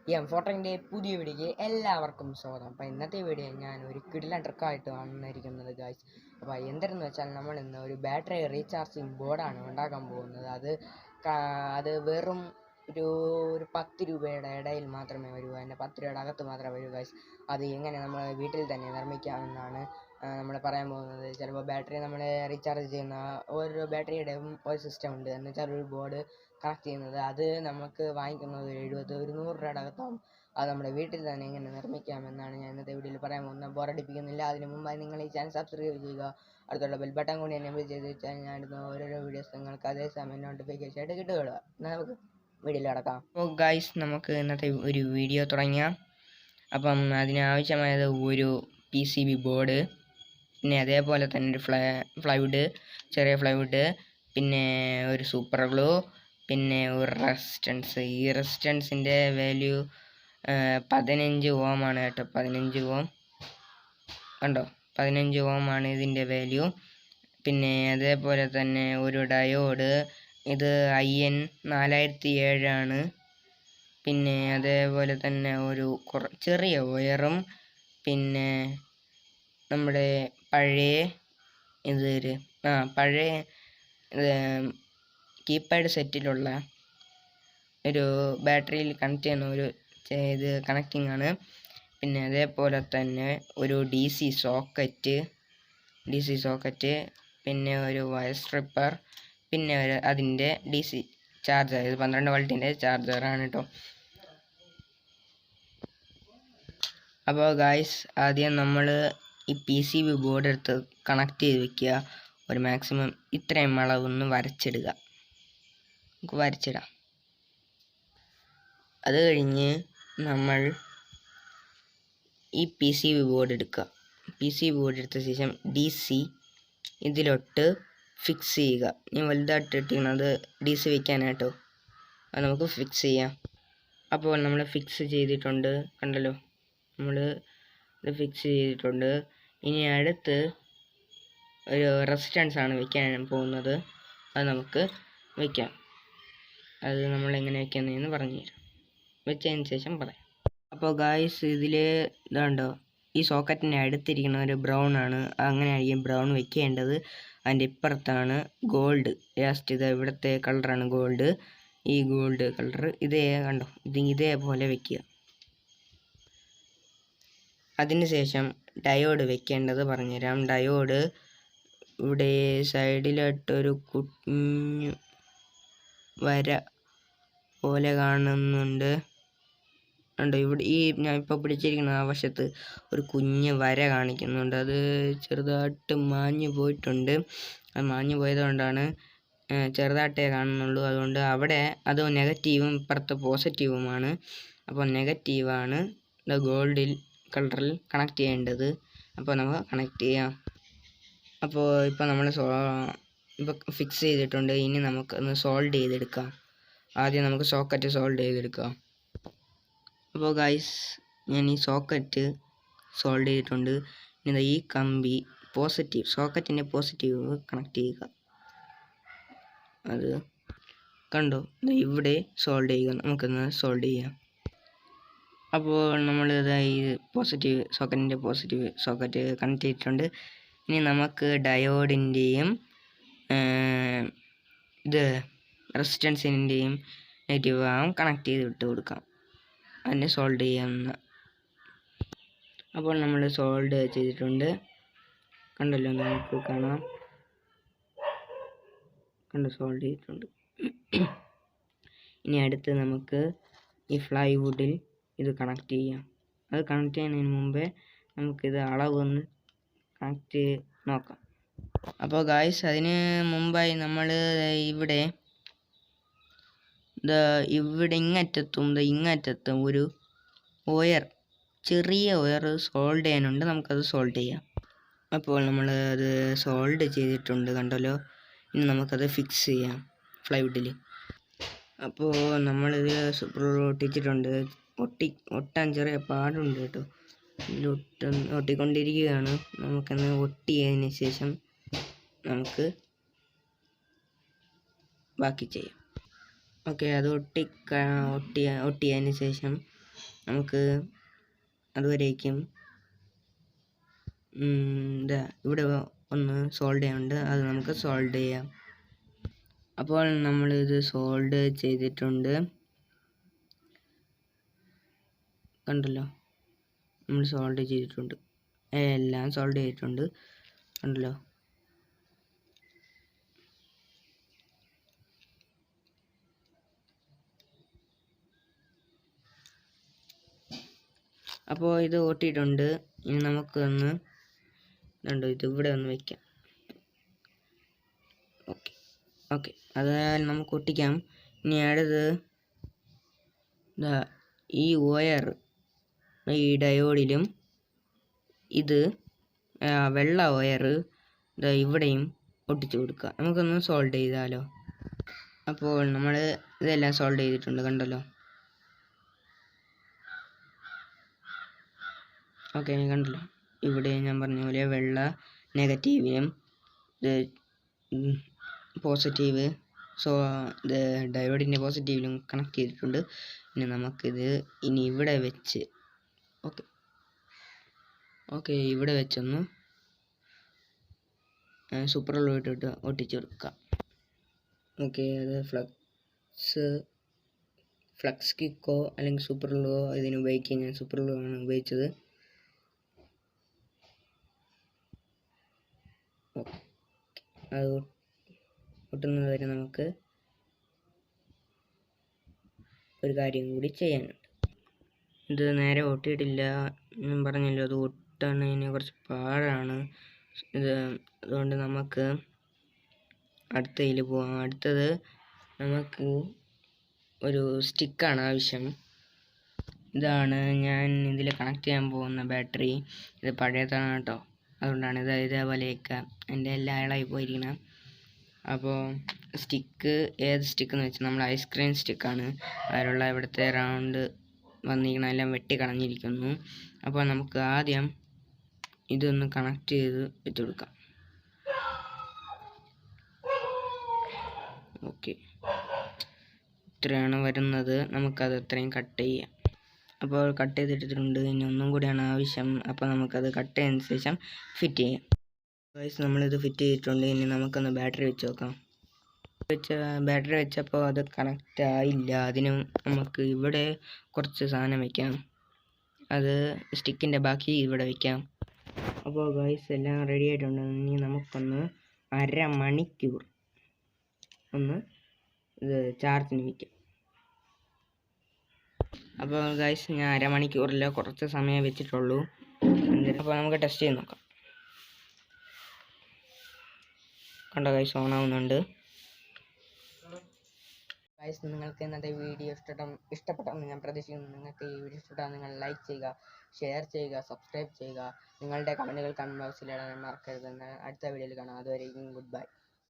ഈ M14ൻ്റെ പുതിയ വീഡിയോയ്ക്ക് എല്ലാവർക്കും സ്വാഗതം. അപ്പോൾ ഇന്നത്തെ വീഡിയോ ഞാൻ ഒരു കിടിലൻ ട്രിക്കായിട്ട് വന്നിരിക്കുന്നത് ഗായ്സ്. അപ്പോൾ എന്തെന്ന് വെച്ചാൽ നമ്മൾ ഇന്ന് ഒരു ബാറ്ററി റീചാർജിങ് ബോർഡാണ് ഉണ്ടാക്കാൻ പോകുന്നത്. അത് വെറും ഒരു 10 രൂപയുടെ ഇടയിൽ മാത്രമേ വരൂ, അതിൻ്റെ 10 രൂപയുടെ അകത്ത് മാത്രമേ വരൂ ഗായ്സ്. അത് എങ്ങനെ നമ്മൾ വീട്ടിൽ തന്നെ നിർമ്മിക്കാമെന്നാണ് നമ്മൾ പറയാൻ പോകുന്നത്. ചിലപ്പോൾ ബാറ്ററി നമ്മൾ റീചാർജ് ചെയ്യുന്ന ഓരോ ബാറ്ററിയുടെയും ഒരു സിസ്റ്റം ഉണ്ട്, എന്ന് വെച്ചാൽ ഒരു ബോർഡ് കണക്ട് ചെയ്യുന്നത്. അത് നമുക്ക് വാങ്ങിക്കുന്നത് ഒരു 100 രൂപയുടെ അകത്താവും. അത് നമ്മുടെ വീട്ടിൽ തന്നെ എങ്ങനെ നിർമ്മിക്കാമെന്നാണ് ഞാൻ ഇന്നത്തെ വീഡിയോയിൽ പറയാൻ പോകുന്നത്. ബോറടിപ്പിക്കുന്നില്ല. അതിന് മുമ്പായി നിങ്ങൾ ഈ ചാനൽ സബ്സ്ക്രൈബ് ചെയ്യുക, അടുത്തുള്ള ബെൽ ബട്ടൺ കൂടി എനേബിൾ ചെയ്ത് വെച്ചാൽ ഞാൻ ഇടുന്ന ഓരോരോ വീഡിയോസ് നിങ്ങൾക്ക് അതേ സമയം നോട്ടിഫിക്കേഷൻ ആയിട്ട് കിട്ടുകയുള്ളൂ. എന്നാൽ നമുക്ക് വീഡിയോയിൽ കിടക്കാം. അപ്പോൾ ഗൈസ്, നമുക്ക് ഇന്നത്തെ ഒരു വീഡിയോ തുടങ്ങാം. അപ്പം അതിനാവശ്യമായത് ഒരു PCB ബോർഡ്, പിന്നെ അതേപോലെ തന്നെ ഒരു ഫ്ലൈവുഡ്, ചെറിയ ഫ്ലൈവുഡ്, പിന്നെ ഒരു സൂപ്പർ ഗ്ലൂ, പിന്നെ ഒരു റെസിസ്റ്റൻസ്. ഈ റെസിസ്റ്റൻസിൻ്റെ വാല്യൂ 15 ഓം ആണ് കേട്ടോ. 15 ഓം കണ്ടോ, 15 ഓം ആണ് ഇതിൻ്റെ വാല്യൂ. പിന്നെ അതേപോലെ തന്നെ ഒരു ഡയോഡ്, ഇത് IN 4007 ആണ്. പിന്നെ അതേപോലെ തന്നെ ഒരു ചെറിയ വയറും, പിന്നെ നമ്മുടെ പഴയ കീപാഡ് സെറ്റിലുള്ള ഒരു ബാറ്ററിയിൽ കണക്ട് ചെയ്യുന്ന ഒരു കണക്റ്റിംഗ് ആണ്. പിന്നെ അതേപോലെ തന്നെ ഒരു DC സോക്കറ്റ്, പിന്നെ ഒരു വയർ സ്ട്രിപ്പർ, പിന്നെ അതിൻ്റെ DC ചാർജർ. ഇത് 12 വോൾട്ടിൻ്റെ ചാർജറാണ് കേട്ടോ. അപ്പോൾ ഗായ്സ്, ആദ്യം നമ്മൾ ഈ PCB ബോർഡ് എടുത്ത് കണക്ട് ചെയ്ത് വെക്കുക. ഒരു മാക്സിമം ഇത്രയും അളവൊന്ന് വരച്ചിടുക. നമുക്ക് വരച്ചിടാം. അത് കഴിഞ്ഞ് നമ്മൾ ഈ PCB ബോർഡ് എടുക്കുക. PCB ബോർഡ് എടുത്ത ശേഷം DC ഇതിലോട്ട് ഫിക്സ് ചെയ്യുക. ഇനി വലുതായിട്ട് ഇട്ടിരിക്കുന്നത് DC വയ്ക്കാനായിട്ടോ. അത് നമുക്ക് ഫിക്സ് ചെയ്യാം. അപ്പോൾ നമ്മൾ ഫിക്സ് ചെയ്തിട്ടുണ്ട്, കണ്ടല്ലോ. നമ്മൾ ഇത് ഫിക്സ് ചെയ്തിട്ടുണ്ട്. ഇനി അടുത്ത് ഒരു റെസിസ്റ്റൻസ് ആണ് വെക്കാൻ പോകുന്നത്. അത് നമുക്ക് വയ്ക്കാം. അത് നമ്മൾ എങ്ങനെ വയ്ക്കുന്നതെന്ന് പറഞ്ഞുതരാം. വെച്ചതിന് ശേഷം പറയാം. അപ്പോൾ ഗായ്സ്, ഇതിൽ ഇതുണ്ടോ, ഈ സോക്കറ്റിൻ്റെ അടുത്തിരിക്കുന്ന ഒരു ബ്രൗൺ ആണ്. അങ്ങനെയായിരിക്കും ബ്രൗൺ വെക്കേണ്ടത്. അതിൻ്റെ ഇപ്പുറത്താണ് ഗോൾഡ്. ലാസ്റ്റ് ഇത് ഇവിടുത്തെ കളറാണ് ഗോൾഡ്. ഈ ഗോൾഡ് കളർ കണ്ടോ, ഇതേപോലെ വെക്കുക. അതിനുശേഷം ഡയോഡ് വെക്കേണ്ടത് പറഞ്ഞുതരാം. ഡയോഡ് ഇവിടെ സൈഡിലായിട്ടൊരു കുഞ്ഞു വര പോലെ കാണുന്നുണ്ട്. കണ്ടോ, ഇവിടെ ഈ ഞാൻ ഇപ്പോൾ പിടിച്ചിരിക്കുന്ന ആ വശത്ത് ഒരു കുഞ്ഞ് വര കാണിക്കുന്നുണ്ട്. അത് ചെറുതായിട്ട് മാഞ്ഞു പോയിട്ടുണ്ട്. അത് മാഞ്ഞു പോയതുകൊണ്ടാണ് ചെറുതായിട്ടേ കാണുന്നുള്ളൂ. അതുകൊണ്ട് അവിടെ അത് നെഗറ്റീവും ഇപ്പുറത്ത് പോസിറ്റീവുമാണ്. അപ്പോൾ നെഗറ്റീവാണ് ഗോൾഡിൽ കളറിൽ കണക്ട് ചെയ്യേണ്ടത്. അപ്പോൾ നമുക്ക് കണക്ട് ചെയ്യാം. അപ്പോൾ ഇപ്പോൾ നമ്മൾ ഇപ്പോൾ ഫിക്സ് ചെയ്തിട്ടുണ്ട്. ഇനി നമുക്കൊന്ന് സോൾഡ് ചെയ്തെടുക്കാം. ആദ്യം നമുക്ക് സോക്കറ്റ് സോൾഡ് ചെയ്തെടുക്കാം. അപ്പോൾ ഗൈസ്, ഞാൻ ഈ സോക്കറ്റ് സോൾഡ് ചെയ്തിട്ടുണ്ട്. ഇനി ഈ കമ്പി സോക്കറ്റിൻ്റെ പോസിറ്റീവ് കണക്ട് ചെയ്യുക. അത് കണ്ടോ, ഇവിടെ സോൾഡ് ചെയ്യുക. നമുക്കൊന്ന് സോൾഡ് ചെയ്യാം. അപ്പോൾ നമ്മൾ ഈ സോക്കറ്റിൻ്റെ പോസിറ്റീവ് സോക്കറ്റ് കണക്ട് ചെയ്തിട്ടുണ്ട്. ഇനി നമുക്ക് ഡയോഡിൻ്റെയും റെസിസ്റ്റൻസിൻ്റെയും നെഗറ്റീവ് ഭാഗം കണക്ട് ചെയ്ത് വിട്ട് കൊടുക്കാം. അതിനെ സോൾഡ് ചെയ്യാവുന്ന. അപ്പോൾ നമ്മൾ സോൾഡ് ചെയ്തിട്ടുണ്ട്, കണ്ടല്ലോ, നമുക്ക് കാണാം. കണ്ടോ, സോൾഡ് ചെയ്തിട്ടുണ്ട്. ഇനി അടുത്ത് നമുക്ക് ഈ ഫ്ലൈവുഡിൽ ഇത് കണക്ട് ചെയ്യാം. അത് കണക്ട് ചെയ്യുന്നതിന് മുമ്പേ നമുക്കിത് അളവൊന്ന് കണക്ട് നോക്കാം. അപ്പോൾ ഗായ്സ്, അതിന് മുമ്പായി നമ്മൾ ഇവിടെ ഇങ്ങറ്റത്തും ഒരു ചെറിയ വയർ സോൾഡ് ചെയ്യാനുണ്ട്. നമുക്കത് സോൾഡ് ചെയ്യാം. അപ്പോൾ നമ്മൾ അത് സോൾഡ് ചെയ്തിട്ടുണ്ട്, കണ്ടല്ലോ. ഇനി നമുക്കത് ഫിക്സ് ചെയ്യാം ഫ്ലൈവുഡിൽ. അപ്പോൾ നമ്മളിത് ഒട്ടിച്ചിട്ടുണ്ട്. ഒട്ടാൻ ചെറിയ പാടുണ്ട് കേട്ടോ. ഒട്ടിക്കൊണ്ടിരിക്കുകയാണ്. നമുക്കൊന്ന് ഒട്ടിയതിന് ശേഷം നമുക്ക് ബാക്കി ചെയ്യാം. ഓക്കെ, അത് ഒട്ടിയതിന് ശേഷം നമുക്ക് അതുവരേക്കും ഇവിടെ ഒന്ന് സോൾവ് ചെയ്യാനുണ്ട്, അത് നമുക്ക് സോൾവ് ചെയ്യാം. അപ്പോൾ നമ്മളിത് സോൾവ് ചെയ്തിട്ടുണ്ട്, കണ്ടല്ലോ. നമ്മൾ സോൾവ് ചെയ്തിട്ടുണ്ട്, എല്ലാം സോൾവ് ചെയ്തിട്ടുണ്ട്, കണ്ടല്ലോ. അപ്പോൾ ഇത് ഓട്ടിയിട്ടുണ്ട്. ഇനി നമുക്കൊന്ന് ഇത് ഇവിടെ ഒന്ന് വയ്ക്കാം. ഓക്കെ അത് നമുക്ക് ഒട്ടിക്കാം. ഇനി അടുത്ത് ഈ വയർ ഈ ഡയോഡിലും ഇത് വെള്ള വയർ ഇവിടെയും ഒട്ടിച്ചു കൊടുക്കുക. നമുക്കൊന്ന് സോൾവ് ചെയ്താലോ. അപ്പോൾ നമ്മൾ ഇതെല്ലാം സോൾവ് ചെയ്തിട്ടുണ്ട്, കണ്ടല്ലോ. ഓക്കെ, കണ്ടല്ലോ. ഇവിടെ ഞാൻ പറഞ്ഞ പോലെ വെള്ള നെഗറ്റീവിനും ഇത് പോസിറ്റീവ് ഇത് ഡയോഡിൻ്റെ പോസിറ്റീവിലും കണക്ട് ചെയ്തിട്ടുണ്ട്. ഇനി നമുക്കിത് ഇവിടെ വെച്ച് ഓക്കെ ഇവിടെ വെച്ചൊന്ന് സൂപ്പർ ഗ്ലൂ ഇട്ടിട്ട് ഒട്ടിച്ചു കൊടുക്കാം. ഓക്കെ, അത് ഫ്ലക്സ് കിക്കോ അല്ലെങ്കിൽ സൂപ്പർ ഗ്ലൂ ഇതിന് ഉപയോഗിക്കുക. ഞാൻ സൂപ്പർ ഗ്ലൂ ആണ് ഉപയോഗിച്ചത്. അത് ഒട്ടുന്നത് വരെ നമുക്ക് ഒരു കാര്യം കൂടി ചെയ്യാനുണ്ട്. ഇത് നേരെ ഒട്ടിയിട്ടില്ല, ഞാൻ പറഞ്ഞല്ലോ, അത് ഒട്ടുന്നതിന് കുറച്ച് പാടാണ്. അതുകൊണ്ട് നമുക്ക് അടുത്തതിൽ പോവാം. അടുത്തത് നമുക്ക് ഒരു സ്റ്റിക്കാണ് ആവശ്യം. ഇതാണ് ഞാൻ ഇതിൽ കണക്ട് ചെയ്യാൻ പോകുന്ന ബാറ്ററി. ഇത് പഴയതാണ് കേട്ടോ, അതുകൊണ്ടാണ് ഇത് ഇതേപോലെയൊക്കെ എൻ്റെ എല്ലാം ഇളകി പോയിരിക്കണം. അപ്പോൾ സ്റ്റിക്ക് ഏത് സ്റ്റിക്കെന്ന് വെച്ചാൽ നമ്മൾ ഐസ്ക്രീം സ്റ്റിക്കാണ്. അതിലുള്ള ഇവിടുത്തെ റൗണ്ട് വന്നിരിക്കണം എല്ലാം വെട്ടി കളഞ്ഞിരിക്കുന്നു. അപ്പോൾ നമുക്ക് ആദ്യം ഇതൊന്ന് കണക്ട് ചെയ്ത് വെച്ച് കൊടുക്കാം. ഓക്കെ, ഇത്രയാണ് വരുന്നത്. നമുക്കത് ഇത്രയും കട്ട് ചെയ്യാം. അപ്പോൾ കട്ട് ചെയ്തിട്ടിട്ടുണ്ട്. ഇനി ഒന്നും കൂടിയാണ് ആവശ്യം. അപ്പോൾ നമുക്കത് കട്ട് ചെയ്തതിന് ശേഷം ഫിറ്റ് ചെയ്യാം. നമ്മളിത് ഫിറ്റ് ചെയ്തിട്ടുണ്ട്. ഇനി നമുക്കൊന്ന് ബാറ്ററി വെച്ച് നോക്കാം. ബാറ്ററി വെച്ചപ്പോൾ അത് കണക്റ്റ് ആയില്ല. അതിന് നമുക്ക് ഇവിടെ കുറച്ച് സാധനം വയ്ക്കാം. അത് സ്റ്റിക്കിൻ്റെ ബാക്കി ഇവിടെ വയ്ക്കാം. അപ്പോൾ ഗൈസ് എല്ലാം റെഡി ആയിട്ടുണ്ട്. ഇനി നമുക്കൊന്ന് അരമണിക്കൂർ ഒന്ന് ഇത് ചാർജിന് വയ്ക്കാം. അപ്പോൾ ഗൈസ് ഞാൻ അരമണിക്കൂറിൽ കുറച്ച് സമയം വെച്ചിട്ടുള്ളൂ. അപ്പോൾ നമുക്ക് ടെസ്റ്റ് ചെയ്ത് നോക്കാം. കണ്ടോ ഗൈസ്, ഓൺ ആവുന്നുണ്ട്. ഗൈസ്, നിങ്ങൾക്ക് ഇന്നത്തെ വീഡിയോ ഇഷ്ടപ്പെട്ടെന്ന് ഞാൻ പ്രതീക്ഷിക്കുന്നു. നിങ്ങൾക്ക് ഈ വീഡിയോ ഇഷ്ടപ്പെട്ടാൽ നിങ്ങൾ ലൈക്ക് ചെയ്യുക, ഷെയർ ചെയ്യുക, സബ്സ്ക്രൈബ് ചെയ്യുക. നിങ്ങളുടെ കമൻറ്റുകൾ കമൻറ്റ് ബോക്സിൽ ഇടാൻ മറക്കരുതെന്ന്. അടുത്ത വീഡിയോയിൽ കാണാം. അതുവരെയും ഗുഡ് ബൈ.